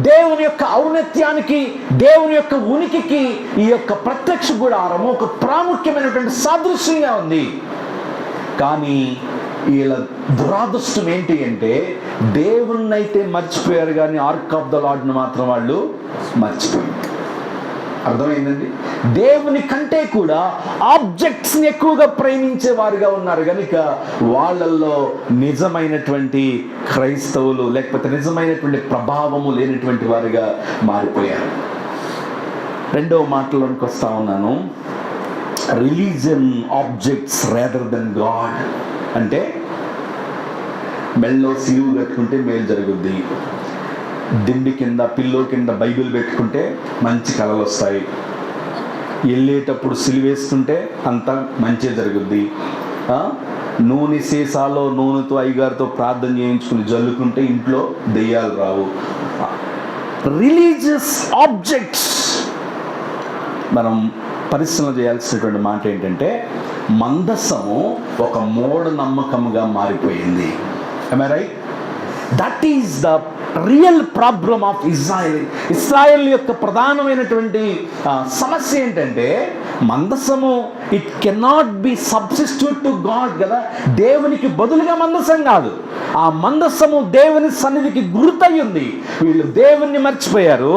దేవుని యొక్క ఔన్నత్యానికి, దేవుని యొక్క ఉనికికి ఈ యొక్క ప్రత్యక్ష గుడారము ఒక ప్రాముఖ్యమైనటువంటి సాదృశ్యంగా ఉంది. కానీ వీళ్ళ దురాదృష్టం ఏంటి అంటే, దేవుణ్ణి అయితే మర్చిపోయారు కానీ ఆర్క్ ఆఫ్ ద లార్డ్ని మాత్రం వాళ్ళు మర్చిపోయారు. అర్థమైందండి? దేవుని కంటే కూడా ఆబ్జెక్ట్స్ని ఎక్కువగా ప్రేమించేవారుగా ఉన్నారు కనుక వాళ్ళల్లో నిజమైనటువంటి క్రైస్తవులు, లేకపోతే నిజమైనటువంటి ప్రభావము లేనటువంటి వారుగా మారిపోయారు. 2వ మాటలోనికి వస్తా ఉన్నాను. Religion objects rather than God. అంటే మెల్లో సిలువ కట్టుకుంటే మేలు జరుగుద్ది, దిండి కింద పిల్లో కింద బైబిల్ పెట్టుకుంటే మంచి కళలు వస్తాయి, వెళ్ళేటప్పుడు సిలువేసుకుంటే అంత మంచి జరుగుద్ది, నూనె సీసాలో నూనెతో అయ్యగారితో ప్రార్థన చేయించుకుని జల్లుకుంటే ఇంట్లో దెయ్యాలు రావు. రిలీజియస్ ఆబ్జెక్ట్స్ మనం పరిశీలన చేయాల్సినటువంటి మాట ఏంటంటే, మందసము ఒక మూఢనమ్మకముగా మారిపోయింది. Am I right? That is the real problem of Israel యొక్క ప్రధానమైనటువంటి సమస్య ఏంటంటే, మందసము it cannot be substitute to God కదా. దేవునికి బదులుగా మందసం కాదు, ఆ మందసము దేవుని సన్నిధికి గుర్తై ఉంది. వీళ్ళు దేవుణ్ణి మర్చిపోయారు,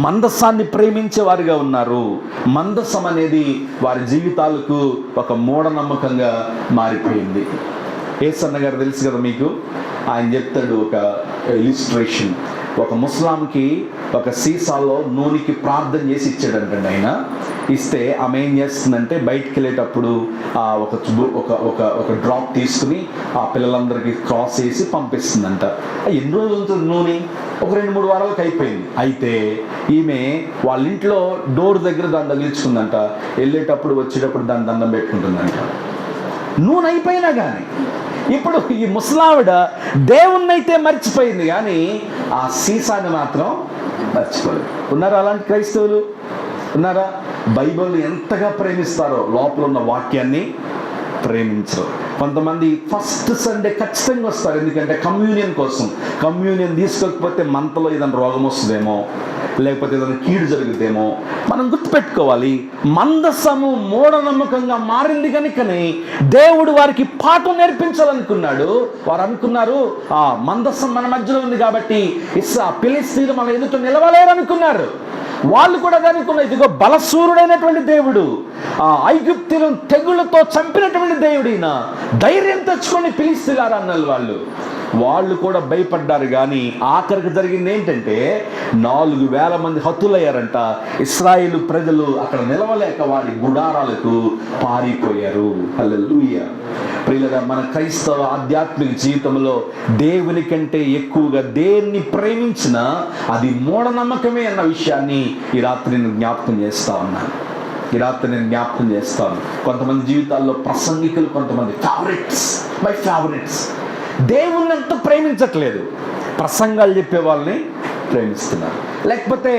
మందసాన్ని ప్రేమించేవారుగా ఉన్నారు. మందసం అనేది వారి జీవితాలకు ఒక మూఢనమ్మకంగా మారిపోయింది. ఏసన్న గారు తెలుసు కదా మీకు, ఆయన చెప్తాడు ఒక ఇలిస్ట్రేషన్. ఒక ముస్లాంకి ఒక సీసాలో నూనెకి ప్రార్థన చేసి ఇచ్చాడంటండి ఆయన. ఇస్తే ఆమె ఏం చేస్తుందంటే బయటికి వెళ్ళేటప్పుడు ఒక డ్రాప్ తీసుకుని ఆ పిల్లలందరికీ క్రాస్ చేసి పంపిస్తుందంట. ఎన్ని రోజులు ఉంటుంది నూనె? ఒక 2-3 వారాలకు అయిపోయింది. అయితే ఈమె వాళ్ళ ఇంట్లో డోర్ దగ్గర దాన్ని తగిలించుకుందంట. వెళ్ళేటప్పుడు వచ్చేటప్పుడు దాన్ని దండం పెట్టుకుంటుందంట. నూనె అయిపోయినా కానీ. ఇప్పుడు ఈ ముసలావిడ దేవుణ్ణైతే మర్చిపోయింది కానీ ఆ సీసాని మాత్రం మర్చిపోలేదు. ఉన్నారా అలాంటి క్రైస్తవులు? ఉన్నారా? బైబిల్ని ఎంతగా ప్రేమిస్తారో లోపల ఉన్న వాక్యాన్ని ప్రేమించరు. కొంతమంది ఫస్ట్ సండే ఖచ్చితంగా వస్తారు, ఎందుకంటే కమ్యూనియన్ కోసం. కమ్యూనియన్ తీసుకోకపోతే మంతలో ఏదైనా రోగం వస్తుందేమో, లేకపోతే ఏదైనా కీడు జరుగుతుందేమో. మనం గుర్తుపెట్టుకోవాలి, మందసము మూఢనమ్మకంగా మారింది కనుకనే దేవుడు వారికి పాఠం నేర్పించాలనుకున్నాడు. వారు అనుకున్నారు ఆ మందసం మన మధ్యలో ఉంది కాబట్టి ఫిలిష్తీయులు మన ఎదుట నిలవలేరు అనుకున్నారు. వాళ్ళు కూడా అనుకున్నారు, ఇదిగో బలసూరుడైనటువంటి దేవుడు, ఆ ఐగుప్తులను తెగుళ్లతో చంపినటువంటి దేవుడిన, ధైర్యం తెచ్చుకొని ఫిలిష్తీయులారా అన్నారు. వాళ్ళు కూడా భయపడ్డారు. కానీ ఆఖరికి జరిగింది ఏంటంటే 4,000 మంది హతులయ్యారంట. ఇశ్రాయేలు ప్రజలు అక్కడ నిలవలేక వారి గుడారాలకు పారిపోయారు. హల్లెలూయా. ప్రియులారా, మన క్రైస్తవ ఆధ్యాత్మిక జీవితంలో దేవుని కంటే ఎక్కువగా దేన్ని ప్రేమించినా అది మూఢనమ్మకమే అన్న విషయాన్ని ఈ రాత్రి నేను జ్ఞాపకం చేస్తాను. కొంతమంది జీవితాల్లో ప్రసంగికులు, కొంతమంది ఫేవరెట్స్ దేవుణ్ణి అంత ప్రేమించట్లేదు, ప్రసంగాలు చెప్పే వాళ్ళని ప్రేమిస్తున్నారు. లేకపోతే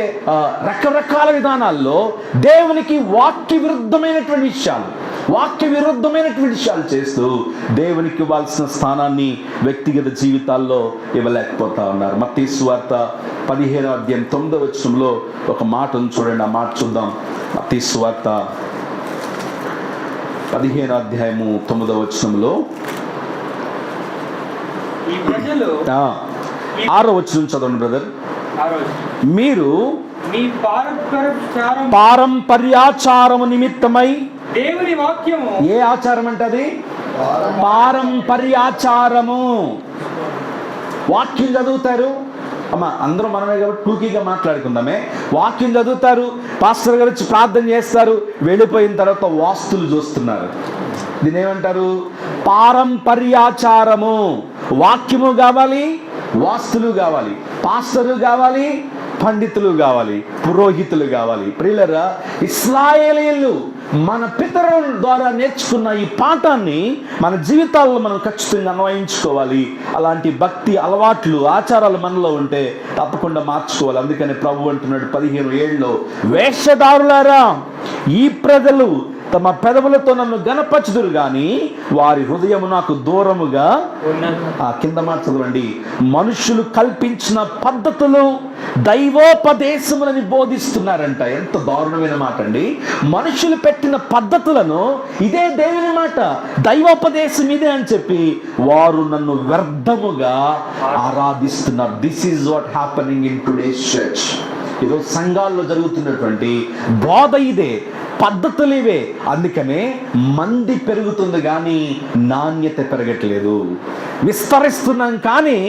రకరకాల విధానాల్లో దేవునికి వాక్య విరుద్ధమైనటువంటి విషయాలు చేస్తూ దేవునికి ఇవ్వాల్సిన స్థానాన్ని వ్యక్తిగత జీవితాల్లో ఇవ్వలేకపోతా ఉన్నారు. మత్తయి సువార్త 15వ అధ్యాయం 9వ వచనంలో ఒక మాటను చూడండి. ఆ మాట చూద్దాం. మత్తయి సువార్త 15వ అధ్యాయము 9వ వచనంలో 6వ వచనం చదవండి బ్రదర్. మీరు మీ పారంపర్యాచారము నిమిత్తమై దేవుని వాక్యము. ఏ ఆచారం అంటే అది? పారంపర్యాచారము. వాక్యం చదువుతారు అమ్మా, అందరూ మనమే కాబట్టి టూకీగా మాట్లాడుకుందామే. వాక్యం చదువుతారు, పాస్టర్ గారు వచ్చి ప్రార్థన చేస్తారు, వెళ్ళిపోయిన తర్వాత వాస్తులు చూస్తున్నారు. దీని ఏమంటారు? పారంపర్యాచారము. వాక్యము కావాలి, వాస్తులు కావాలి, పాస్టరు కావాలి, పండితులు కావాలి, పురోహితులు కావాలి. ప్రియులారా, ఇశ్రాయేలీయులు మన పితరుల ద్వారా నేర్చుకున్న ఈ పాఠాన్ని మన జీవితాల్లో మనం ఖచ్చితంగా అన్వయించుకోవాలి. అలాంటి భక్తి అలవాట్లు, ఆచారాలు మనలో ఉంటే తప్పకుండా మార్చుకోవాలి. అందుకని ప్రభు అంటున్నాడు 15:7, వేషధారులారా, ఈ ప్రజలు తమ పెదవులతో నన్ను గణపరచుదురు గాని వారి హృదయము నాకు దూరముగా. కింద మాట చదవండి. మనుషులు కల్పించిన పద్ధతులు దైవోపదేశములని బోధిస్తున్నారంట. ఎంత దారుణమైన మాట అండి. మనుషులు పెట్టిన పద్ధతులను, ఇదే దేవుని మాట, దైవోపదేశం ఇదే అని చెప్పి వారు నన్ను వ్యర్థముగా ఆరాధిస్తున్నారు. This is what happening in today's church. ఈరోజు సంఘాల్లో జరుగుతున్నటువంటి బోధ ఇదే, పద్ధతులు ఇవే. అందుకనే మంది పెరుగుతుంది కానీ నాణ్యత పెరగట్లేదు. విస్తరిస్తున్నాం కానీ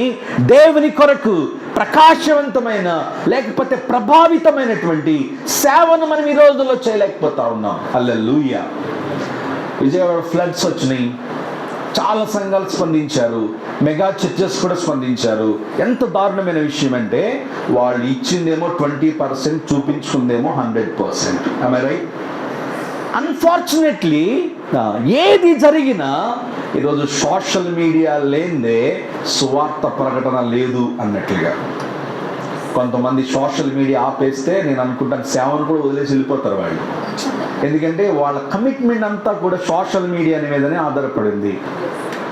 దేవుని కొరకు ప్రకాశవంతమైన లేకపోతే ప్రభావితమైనటువంటి సేవను మనం ఈ రోజుల్లో చేయలేకపోతా ఉన్నాం. హల్లెలూయా. విజయవాడ ఫ్లడ్స్ వచ్చినాయి, చాలా సంఘాలు స్పందించారు, మెగా చర్చెస్ కూడా స్పందించారు. ఎంత దారుణమైన విషయం అంటే వాళ్ళు ఇచ్చిందేమో 20%, చూపించుకుందేమో 100%. am I right? అన్ఫార్చునేట్లీ ఏది జరిగినా ఈరోజు సోషల్ మీడియా లేనిదే సువార్త ప్రకటన లేదు అన్నట్లుగా. కొంతమంది సోషల్ మీడియా ఆపేస్తే నేను అనుకుంటాను సేవను కూడా వదిలేసి వెళ్ళిపోతారు వాళ్ళు. ఎందుకంటే వాళ్ళ కమిట్మెంట్ అంతా కూడా సోషల్ మీడియా మీదనే ఆధారపడింది.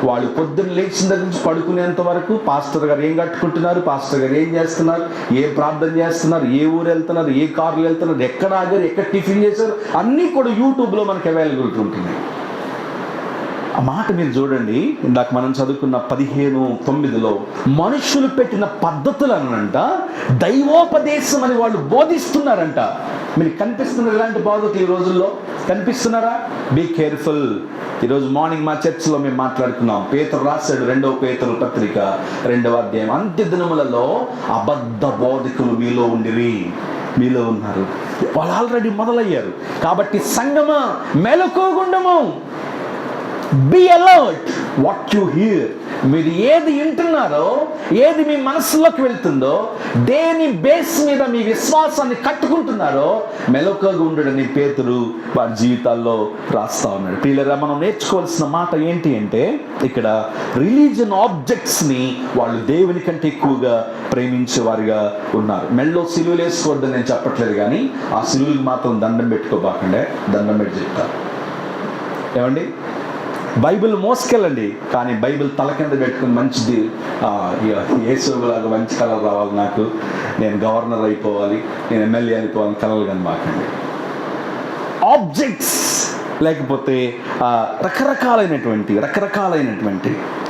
వాళ్ళు పొద్దున్న లేచిన దగ్గర నుంచి పడుకునేంత వరకు పాస్టర్ గారు ఏం కట్టుకుంటున్నారు, పాస్టర్ గారు ఏం చేస్తున్నారు, ఏ ప్రార్థన చేస్తున్నారు, ఏ ఊరు వెళ్తున్నారు, ఏ కార్లు వెళ్తున్నారు, ఎక్కడ ఆగారు, ఎక్కడ టిఫిన్ చేశారు, అన్నీ కూడా యూట్యూబ్లో మనకు అవైలబిలిటీ ఉంటుంది. ఆ మాట మీరు చూడండి. ఇందాక మనం చదువుకున్న 15:9 మనుషులు పెట్టిన పద్ధతులనంట దైవోపదేశం అని వాళ్ళు బోధిస్తున్నారంట. మీరు కనిపిస్తున్నారు ఇలాంటి బోధకులు ఈ రోజుల్లో? కనిపిస్తున్నారా? Be careful. ఈరోజు మార్నింగ్ మా చర్చిలో మేము మాట్లాడుకున్నాం. పేతురు రాశాడు 2వ పేతురు పత్రిక 2వ అధ్యాయం, అంత్య దినములలో అబద్ధ బోధకులు మీలో ఉండిరి. మీలో ఉన్నారు. వాళ్ళు ఆల్రెడీ మొదలయ్యారు. కాబట్టి సంగమా మెలకువగుండము. Be alert what you hear. మీరు ఏది వింటున్నారో, ఏది మీ మనసులోకి వెళ్తుందో, దేని బేస్ మీద మీ విశ్వాసాన్ని కట్టుకుంటున్నారో మెలకువగా ఉండడని పేతురు వారి జీవితాల్లో రాస్తా ఉన్నాడు. ప్రియులారా, మనం నేర్చుకోవాల్సిన మాట ఏంటి అంటే, ఇక్కడ రిలీజియన్ ఆబ్జెక్ట్స్ని వాళ్ళు దేవుని కంటే ఎక్కువగా ప్రేమించేవారుగా ఉన్నారు. మెళ్ళో సిలువలు వేసుకోవద్దని నేను చెప్పట్లేదు, కానీ ఆ సిలువలకు మాత్రం దండం పెట్టుకోబాకండే, దండం పెట్టి చెప్తారు. ఏమండి, బైబిల్ మోసుకెళ్ళండి, కానీ బైబిల్ తల కింద పెట్టుకుని మంచిది యేసులాగా మంచి కళలు రావాలి, నాకు నేను గవర్నర్ అయిపోవాలి, నేను ఎమ్మెల్యే అయిపోవాలి కళలు కనబాకండి. ఆబ్జెక్ట్స్ లేకపోతే రకరకాలైనటువంటి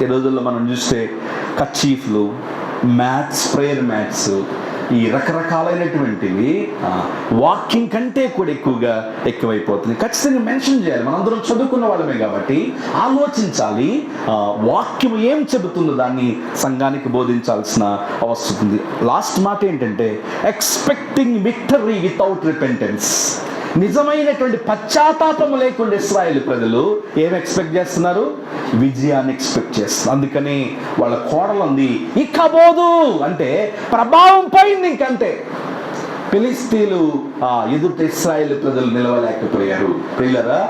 ఈ రోజుల్లో మనం చూస్తే కర్చీఫ్లు, మ్యాట్స్, ప్రేయర్ మ్యాట్స్, ఈ రకరకాలైనటువంటివి వాక్యం కంటే కూడా ఎక్కువైపోతుంది. ఖచ్చితంగా మెన్షన్ చేయాలి. మనందరం చదువుకున్న వాళ్ళమే కాబట్టి ఆలోచించాలి. వాక్యం ఏం చెబుతుందో దాన్ని సంఘానికి బోధించాల్సిన అవసరం ఉంది. లాస్ట్ మాట ఏంటంటే, ఎక్స్పెక్టింగ్ విక్టరీ వితౌట్ రిపెంటెన్స్. నిజమైనటువంటి పశ్చాత్తాపం లేకుండా ఇశ్రాయేలు ప్రజలు ఏం ఎక్స్పెక్ట్ చేస్తున్నారు? విజయాన్ని ఎక్స్పెక్ట్ చేస్తున్నారు. అందుకని వాళ్ళ కోడలుంది ఇకబోదు అంటే ప్రభావం పోయింది. ఇంకంతే. ఫిలిష్తీయులు ఎదుట ఇశ్రాయేలు ప్రజలు నిలవలేకపోయారు. ప్రియులారా,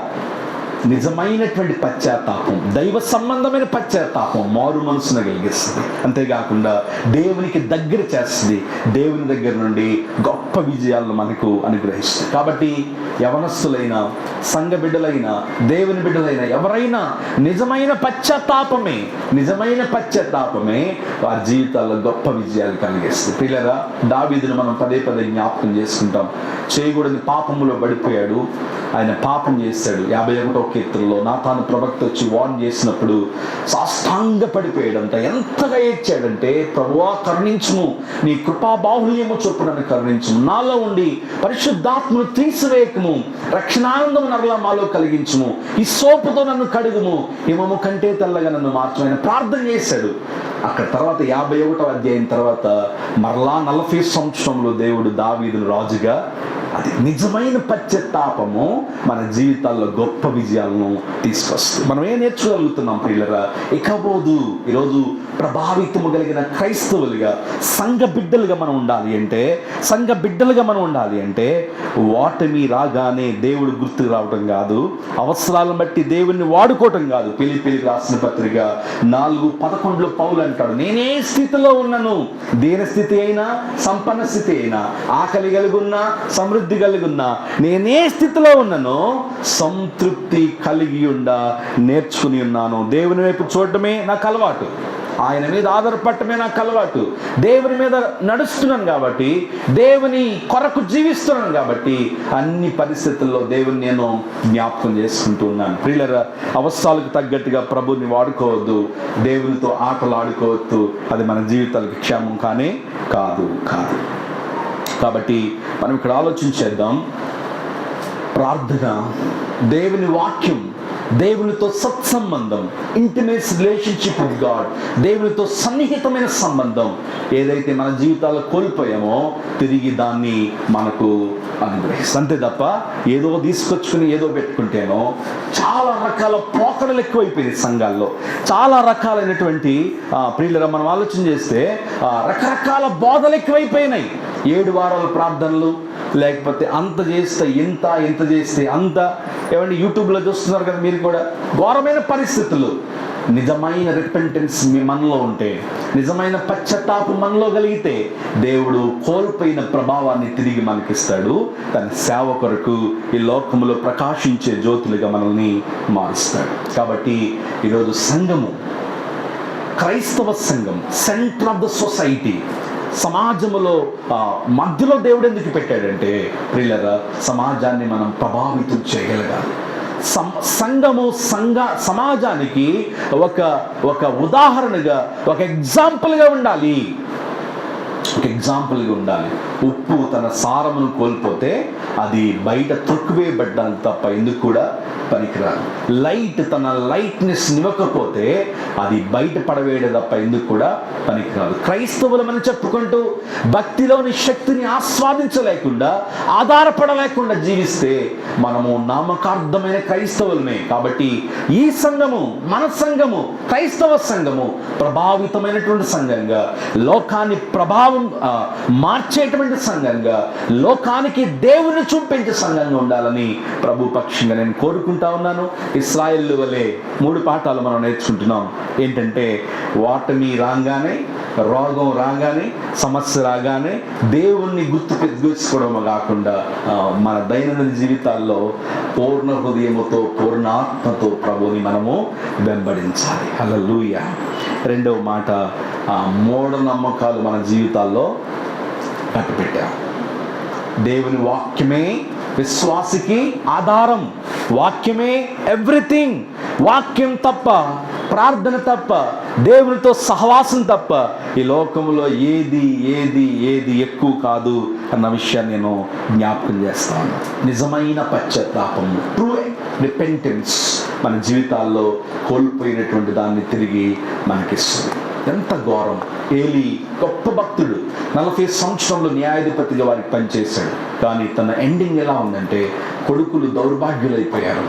నిజమైనటువంటి పశ్చాత్తాపం, దైవ సంబంధమైన పశ్చాత్తాపం మారు మనసును కలిగిస్తుంది. అంతేకాకుండా దేవునికి దగ్గర చేస్తుంది. దేవుని దగ్గర నుండి గొప్ప విజయాలను మనకు అనుగ్రహిస్తుంది. కాబట్టి యవనస్తులైన, సంఘ బిడ్డలైన, దేవుని బిడ్డలైన ఎవరైనా నిజమైన పశ్చాత్తాపమే వారి జీవితాల్లో గొప్ప విజయాలు కలిగిస్తుంది. పిల్లరా, దావీదును మనం పదే జ్ఞాపకం చేసుకుంటాం. చేయకూడని పాపములో పడిపోయాడు. ఆయన పాపం చేశాడు. 51వ కీర్తనలో నాతాను ప్రవక్త వచ్చి వార్న్ చేసినప్పుడు సాష్టాంగ పడిపోయాడంట. ఎంతగా ఏడ్చాడంటే, ప్రభువా కరుణించుము, నీ కృపా బాహుల్యము చొప్పున నన్ను కరుణించుము, నాలో ఉండి పరిశుద్ధాత్మను తీసివేయకము, రక్షణానందము నరలా మాలో కలిగించుము, ఈ సోపుతో నన్ను కడుగుము, హిమము కంటే తెల్లగా నన్ను మార్చమని ప్రార్థన చేశాడు. అక్కడ తర్వాత 51వ అధ్యాయం తర్వాత మరలా 40 సంవత్సరంలో దేవుడు దావీదును రాజుగా. అది నిజమైన పశ్చాత్తాపము మన జీవితాల్లో గొప్ప విజయాలను తీసుకొస్తుంది. మనం ఏం నేర్చుకోగలుగుతున్నాం ప్రియులరా? ఇకబోదు. ఈరోజు ప్రభావితము కలిగిన క్రైస్తవులుగా, సంఘ బిడ్డలుగా మనం ఉండాలి అంటే ఓటమి రాగానే దేవుడు గుర్తుకు రావటం కాదు, అవసరాలను బట్టి దేవుణ్ణి వాడుకోవటం కాదు. ఫిలిప్పీయులకు రాసిన పత్రిక 4:11 పౌలు అంటాడు, నేనే స్థితిలో ఉన్నాను, దీన స్థితి అయినా సంపన్న స్థితి అయినా, ఆకలి కలిగి ఉన్నా సమృద్ధి కలిగి ఉన్నా, నేనే స్థితిలో ఉన్నాను, సంతృప్తి కలిగి నేర్చుకుని ఉన్నాను. దేవుని వైపు చూడటమే నాకు అలవాటు, ఆయన మీద ఆధారపడటమే నాకు అలవాటు. దేవుని మీద నడుస్తున్నాను కాబట్టి, దేవుని కొరకు జీవిస్తున్నాను కాబట్టి, అన్ని పరిస్థితుల్లో దేవుని నేను జ్ఞాపకం చేసుకుంటూ ఉన్నాను. ప్రియులారా, అవసరాలకు తగ్గట్టుగా ప్రభుని వాడుకోవద్దు, దేవునితో ఆటలు ఆడుకోవద్దు. అది మన జీవితాలకు క్షేమం కాదు. కాబట్టి మనం ఇక్కడ ఆలోచించేద్దాం. ప్రార్థన, దేవుని వాక్యం, దేవునితో సత్సంబంధం, ఇంటిమేట్ రిలేషన్షిప్ విత్ గాడ్, దేవునితో సన్నిహితమైన సంబంధం ఏదైతే మన జీవితాల్లో కోల్పోయామో తిరిగి దాన్ని మనకు అనుగ్రహిస్తుంది. అంతే తప్ప ఏదో తీసుకొచ్చుకుని ఏదో పెట్టుకుంటేనో. చాలా రకాల పోకడలు ఎక్కువైపోయినాయి సంఘాల్లో. చాలా రకాలైనటువంటి ప్రియులరా, మనం ఆలోచన చేస్తే రకరకాల బోధలు ఎక్కువైపోయినాయి. 7 వారాల ప్రార్థనలు, లేకపోతే అంత చేస్తే ఇంత చేస్తే అంత. ఏమంటే యూట్యూబ్లో చూస్తున్నారు కదా మీరు కూడా. ఘోరమైన పరిస్థితులు. నిజమైన రిపెంటెన్స్ మీ మనలో ఉంటే, నిజమైన పశ్చాత్తాపం మనలో కలిగితే దేవుడు కోల్పోయిన ప్రభావాన్ని తిరిగి మనకిస్తాడు. తన సేవ కొరకు ఈ లోకములో ప్రకాశించే జ్యోతులుగా మనల్ని మారుస్తాడు. కాబట్టి ఈరోజు సంఘము, క్రైస్తవ సంఘం, సెంటర్ ఆఫ్ ద సొసైటీ, సమాజంలో మధ్యలో దేవుడు ఎందుకు పెట్టాడంటే, ప్రియులారా, సమాజాన్ని మనం ప్రభావితం చేయగలగాలి. సంఘము సమాజానికి ఒక ఉదాహరణగా, ఒక ఎగ్జాంపుల్గా ఉండాలి. ఒక ఎగ్జాంపుల్గా ఉండాలి. ఉప్పు తన సారమును కోల్పోతే అది బయట త్రొక్కువేయబడ్డానికి తప్ప ఎందుకు కూడా పనికిరాదు. లైట్ తన లైట్నెస్ నివ్వకపోతే అది బయట పడవేయడం తప్ప ఎందుకు కూడా పనికిరాదు. క్రైస్తవులమని చెప్పుకుంటూ భక్తిలోని శక్తిని ఆస్వాదించలేకుండా, ఆధారపడలేకుండా జీవిస్తే మనము నామకార్థమైన క్రైస్తవులమే. కాబట్టి ఈ సంఘము, మన సంఘము, క్రైస్తవ సంఘము ప్రభావితమైనటువంటి సంఘంగా, లోకాన్ని ప్రభావం మార్చేటువంటి సంఘంగా, లోకానికి దేవుని చూపించే సంఘంగా ఉండాలని ప్రభు పక్షంగా నేను కోరుకుంటా ఉన్నాను. ఇశ్రాయేలు వలె 3 పాఠాలు మనం నేర్చుకుంటున్నాం. ఏంటంటే, ఓటమి రాగానే, రోగం రాగానే, సమస్య రాగానే దేవుణ్ణి గుర్తుపెట్టుకోవడం కాకుండా మన దైనందిన జీవితాల్లో పూర్ణ హృదయముతో, పూర్ణ ఆత్మతో ప్రభుని మనము వెంబడించాలి. హల్లెలూయా. రెండవ మాట, మూఢనమ్మకాలు మన జీవితాల్లో కట్టుపెట్టాం. దేవుని వాక్యమే విశ్వాసికి ఆధారం. వాక్యమే ఎవ్రీథింగ్. వాక్యం తప్ప, ప్రార్థన తప్ప, దేవునితో సహవాసం తప్ప ఈ లోకంలో ఏది ఎక్కువ కాదు అన్న విషయాన్ని నేను జ్ఞాపకం చేస్తాను. నిజమైన పశ్చాత్తాపం, ట్రూ రిపెంటెన్స్ మన జీవితాల్లో కోల్పోయినటువంటి దాన్ని తిరిగి మనకిస్తుంది. ఎంత ఘోరం! ఏలీ గొప్ప భక్తుడు, 40 సంవత్సరంలో న్యాయాధిపతిగా వారికి పనిచేశాడు. కానీ తన ఎండింగ్ ఎలా ఉందంటే, కొడుకులు దౌర్భాగ్యులైపోయారు.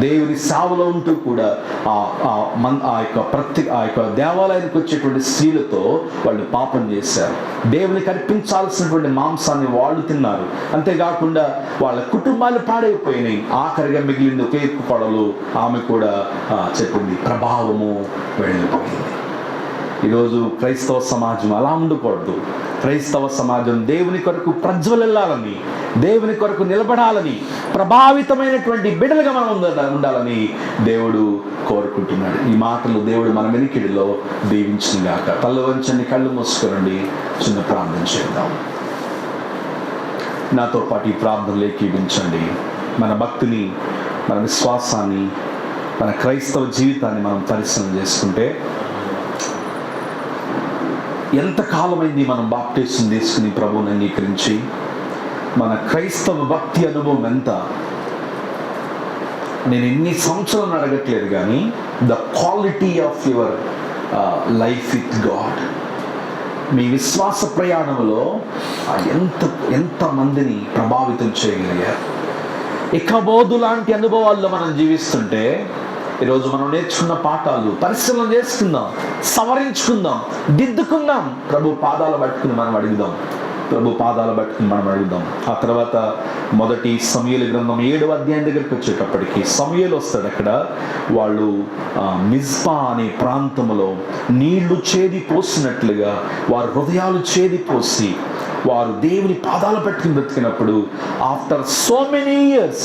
దేవుని సేవలో ఉంటూ కూడా ఆ యొక్క దేవాలయానికి వచ్చేటువంటి స్త్రీలతో వాళ్ళు పాపం చేశారు. దేవునికి అర్పించాల్సినటువంటి మాంసాన్ని వాళ్ళు తిన్నారు. అంతేకాకుండా వాళ్ళ కుటుంబాలు పాడైపోయినాయి. ఆఖరిగా మిగిలింది ఒకే కోడలు, ఆమె కూడా చెప్పింది, ప్రభావము వెళ్ళిపోయింది. ఈరోజు క్రైస్తవ సమాజం అలా ఉండకూడదు. క్రైస్తవ సమాజం దేవుని కొరకు ప్రజ్వలిల్లాలని, దేవుని కొరకు నిలబడాలని, ప్రభావితమైనటువంటి బిడ్డలుగా మనం ఉండాలని దేవుడు కోరుకుంటున్నాడు. ఈ మాటలు దేవుడు మన వెనుకిడిలో దీవించుగాక. తల వంచండి, కళ్ళు మూసుకోనండి, చిన్న ప్రార్థన చేద్దాం. నాతో పాటు ఈ ప్రార్థనలు ఏకీవించండి. మన భక్తిని, మన విశ్వాసాన్ని, మన క్రైస్తవ జీవితాన్ని మనం పరిశీలన చేసుకుంటే, ఎంతకాలమైంది మనం బాప్టిజం తీసుకుని ప్రభువుని అంగీకరించి? మన క్రైస్తవ భక్తి అనుభవం ఎంత? నేను ఎన్ని సంవత్సరాలు అడగట్లేదు, కానీ the quality of your life with God, మీ విశ్వాస ప్రయాణంలో ఎంత మందిని ప్రభావితం చేయగలిగారు? ఇకబోధు లాంటి అనుభవాల్లో మనం జీవిస్తుంటే, ఈరోజు మనం నేర్చుకున్న పాఠాలు పరిశీలన చేసుకుందాం, సవరించుకుందాం, దిద్దుకుందాం. ప్రభు పాదాలు పట్టుకుని మనం అడుగుదాం. ఆ తర్వాత 1 సమూయేలు గ్రంథం 7వ అధ్యాయం దగ్గరికి వచ్చేటప్పటికి సమూయేలు వస్తాడు. అక్కడ వాళ్ళు మిజ్పా అనే ప్రాంతంలో నీళ్లు చేది పోసినట్లుగా వారి హృదయాలు చేది పోసి వారు దేవుని పాదాలు పెట్టుకుని బ్రతికినప్పుడు, ఆఫ్టర్ సో మెనీ ఇయర్స్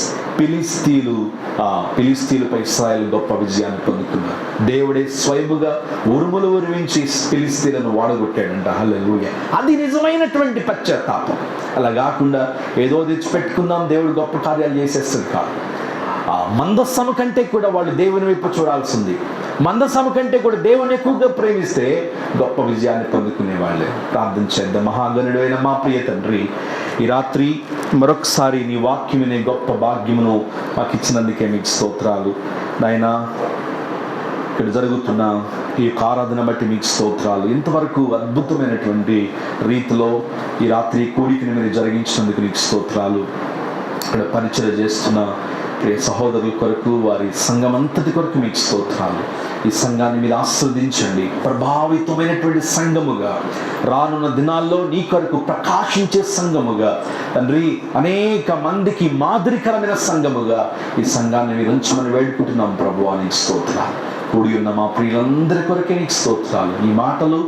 ఫిలిస్తీన్లపై ఇశ్రాయేలు గొప్ప విజయాన్ని పొందుతున్నారు. దేవుడే స్వయముగా ఉరుములు ఉరిమించి ఫిలిస్తీన్లను వాడగొట్టాడంట. హల్లెలూయా. అది నిజమైనటువంటి పశ్చాత్తాపం. అలా కాకుండా ఏదో తెచ్చిపెట్టుకుందాం, దేవుడు గొప్ప కార్యాలు చేసేస్తుంది కాదు. మందస్సము కంటే కూడా వాళ్ళు దేవుని వైపు చూడాల్సింది. మందస్సము కంటే కూడా దేవుని ఎక్కువగా ప్రేమిస్తే గొప్ప విజయాన్ని పొందుకునే వాళ్ళే. ప్రార్థన చేద్దాం. మహాగణుడు అయిన మా ప్రియ తండ్రి, ఈ రాత్రి మరొకసారి నీ వాక్యం వినే గొప్ప భాగ్యమును మాకు ఇచ్చినందుకే మీకు స్తోత్రాలు నాయనా. ఇక్కడ జరుగుతున్న ఈ ఆరాధన బట్టి మీకు స్తోత్రాలు. ఇంతవరకు అద్భుతమైనటువంటి రీతిలో ఈ రాత్రి కూడికని మీరు జరిగించినందుకు మీకు స్తోత్రాలు. ఇక్కడ పరిచయం చేస్తున్న ప్రియ సహోదరుల కొరకు, వారి సంఘం అంతటి కొరకు మీకు స్తోత్రాలు. ఈ సంఘాన్ని మీరు ఆస్వాదించండి. ప్రభావితమైనటువంటి సంఘముగా, రానున్న దినాల్లో నీ కొరకు ప్రకాశించే సంఘముగా తండ్రి, అనేక మందికి మాదిరికరమైన సంఘముగా ఈ సంఘాన్ని మీరు ఉంచమని వేడుకుంటున్నాం ప్రభువా. నీకు స్తోత్రాలు. కూడి ఉన్న మా ప్రియులందరి కొరకే నీకు స్తోత్రాలు. ఈ మాటలు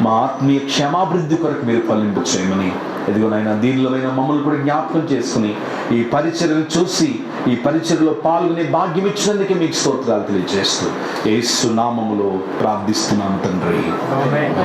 మా ఆత్మీయ క్షేమాభివృద్ధి కొరకు మీరు ఫలింపు చేయమని, ఎదుగునైనా దీనిలోనైనా మమ్మల్ని కూడా జ్ఞాపకం చేసుకుని ఈ పరిచర్యను చూసి ఈ పరిచర్యలో పాల్గొనే భాగ్యం ఇచ్చినందుకే మీకు స్తోత్రాలు తెలియజేస్తూ యేసు నామములో ప్రార్థిస్తున్నాం తండ్రి. ఆమేన్.